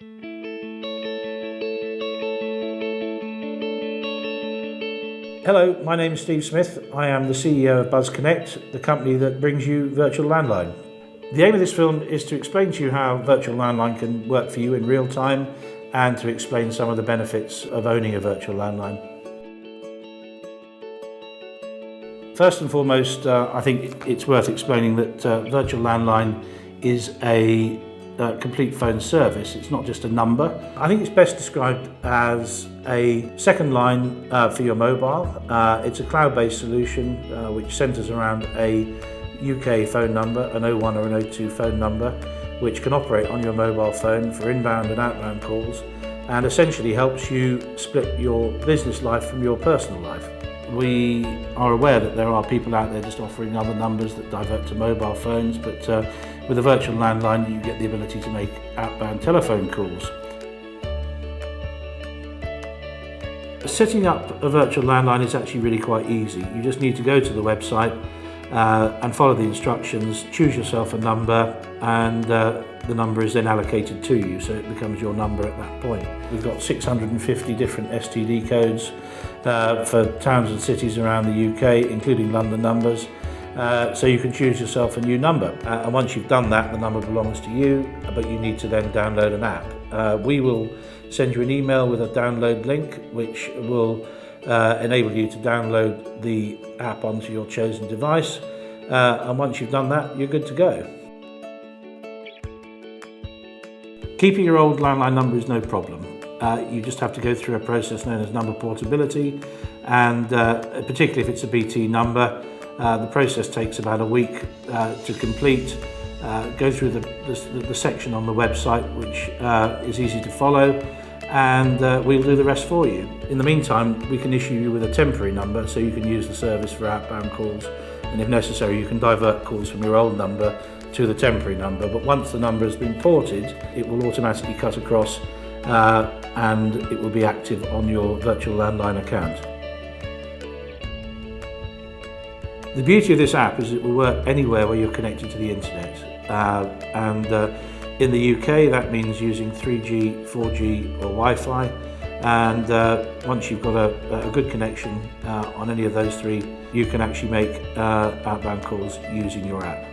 Hello, my name is Steve Smith. I am the CEO of BuzzConnect, the company that brings you Virtual Landline. The aim of this film is to explain to you how Virtual Landline can work for you in real time and to explain some of the benefits of owning a Virtual Landline. First and foremost, I think it's worth explaining that Virtual Landline is a complete phone service. It's not just a number. I think it's best described as a second line for your mobile. It's a cloud-based solution which centres around a UK phone number, an 01 or an 02 phone number, which can operate on your mobile phone for inbound and outbound calls, and essentially helps you split your business life from your personal life. We are aware that there are people out there just offering other numbers that divert to mobile phones, but with a Virtual Landline you get the ability to make outbound telephone calls. Setting up a Virtual Landline is actually really quite easy. You just need to go to the website and follow the instructions, choose yourself a number, and the number is then allocated to you, so it becomes your number at that point. We've got 650 different STD codes for towns and cities around the UK, including London numbers, so you can choose yourself a new number. And once you've done that, the number belongs to you, but you need to then download an app. We will send you an email with a download link, which will enable you to download the app onto your chosen device, and once you've done that, you're good to go. Keeping your old landline number is no problem. You just have to go through a process known as number portability, and particularly if it's a BT number, the process takes about a week to complete. Go through the section on the website, which is easy to follow, and we'll do the rest for you. In the meantime, we can issue you with a temporary number so you can use the service for outbound calls, and if necessary you can divert calls from your old number to the temporary number, but once the number has been ported, it will automatically cut across and it will be active on your Virtual Landline account. The beauty of this app is it will work anywhere where you're connected to the internet, and in the UK that means using 3G, 4G or Wi-Fi, and once you've got a good connection on any of those three, you can actually make outbound calls using your app.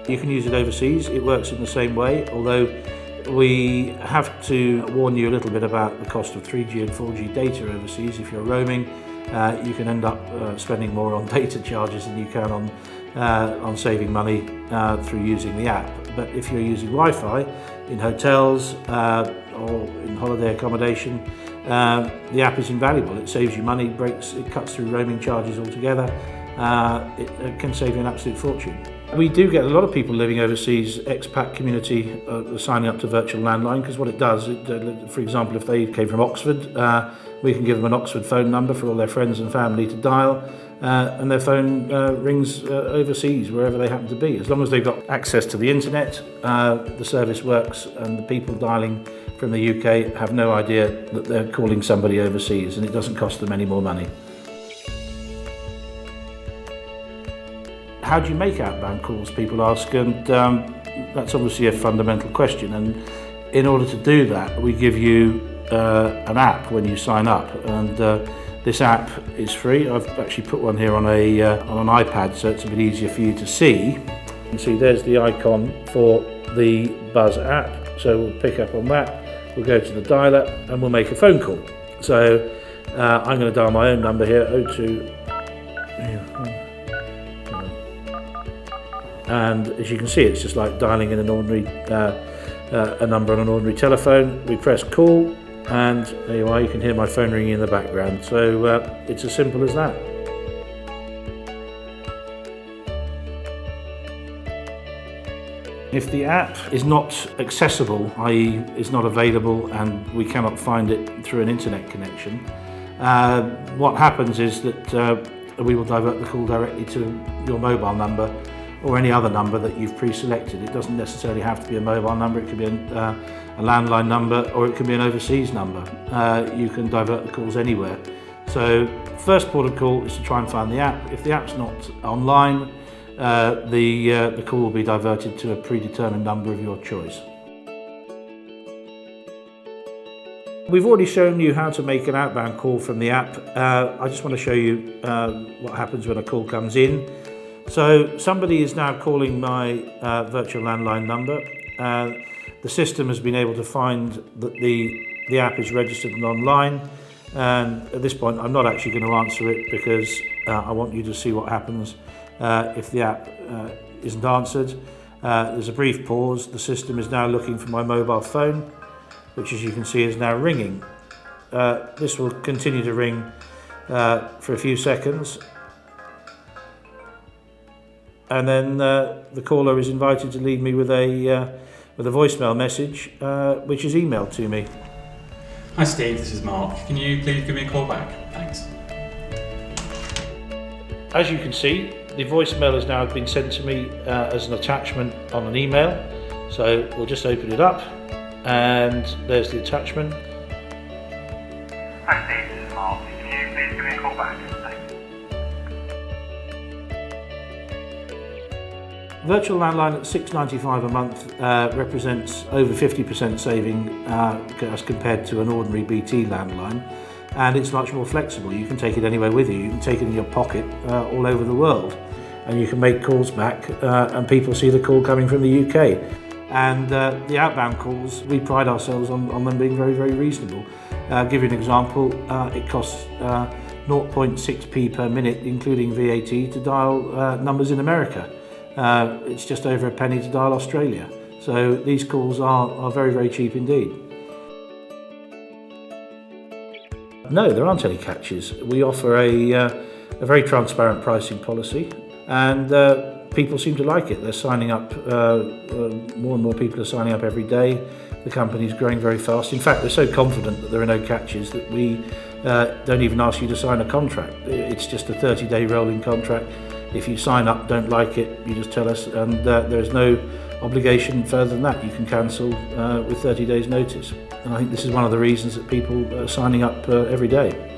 You can use it overseas. It works in the same way, although we have to warn you a little bit about the cost of 3G and 4G data overseas. If you're roaming, you can end up spending more on data charges than you can on saving money through using the app. But if you're using Wi-Fi in hotels or in holiday accommodation, the app is invaluable. It saves you money, it cuts through roaming charges altogether. It can save you an absolute fortune. We do get a lot of people living overseas, expat community, signing up to Virtual Landline, because what it does, for example, if they came from Oxford, we can give them an Oxford phone number for all their friends and family to dial, and their phone rings overseas, wherever they happen to be. As long as they've got access to the internet, the service works, and the people dialing from the UK have no idea that they're calling somebody overseas, and it doesn't cost them any more money. How do you make outbound calls, people ask, and that's obviously a fundamental question, and in order to do that we give you an app when you sign up, and this app is free. I've actually put one here on an iPad so it's a bit easier for you to see. You can see there's the icon for the Buzz app, so we'll pick up on that, we'll go to the dialer and we'll make a phone call. So I'm going to dial my own number here, 02. And as you can see, it's just like dialing in an ordinary a number on an ordinary telephone. We press call, and there you are, you can hear my phone ringing in the background. So it's as simple as that. If the app is not accessible, i.e. is not available and we cannot find it through an internet connection, what happens is that we will divert the call directly to your mobile number or any other number that you've pre-selected. It doesn't necessarily have to be a mobile number, it could be a landline number, or it could be an overseas number. You can divert the calls anywhere. So first port of call is to try and find the app. If the app's not online, the call will be diverted to a predetermined number of your choice. We've already shown you how to make an outbound call from the app. I just want to show you what happens when a call comes in. So somebody is now calling my virtual landline number. The system has been able to find that the app is registered and online, and at this point I'm not actually going to answer it because I want you to see what happens if the app isn't answered. There's a brief pause. The system is now looking for my mobile phone, which as you can see is now ringing. This will continue to ring for a few seconds, and then the caller is invited to leave me with a voicemail message, which is emailed to me. Hi Steve, this is Mark. Can you please give me a call back? Thanks. As you can see, the voicemail has now been sent to me as an attachment on an email. So we'll just open it up, and there's the attachment. Hi Steve, this is Mark. Can you please give me a call back? Thanks. Virtual landline at $6.95 a month represents over 50% saving as compared to an ordinary BT landline, and it's much more flexible. You can take it anywhere with you. You can take it in your pocket all over the world, and you can make calls back and people see the call coming from the UK. And the outbound calls, we pride ourselves on them being very, very reasonable. Give you an example, it costs 0.6p per minute, including VAT, to dial numbers in America. It's just over a penny to dial Australia. So these calls are very, very cheap indeed. No, there aren't any catches. We offer a very transparent pricing policy, and people seem to like it. They're signing up, more and more people are signing up every day. The company's growing very fast. In fact, they're so confident that there are no catches that we don't even ask you to sign a contract. It's just a 30-day rolling contract. If you sign up, don't like it, you just tell us, and there's no obligation further than that. You can cancel with 30 days notice. And I think this is one of the reasons that people are signing up every day.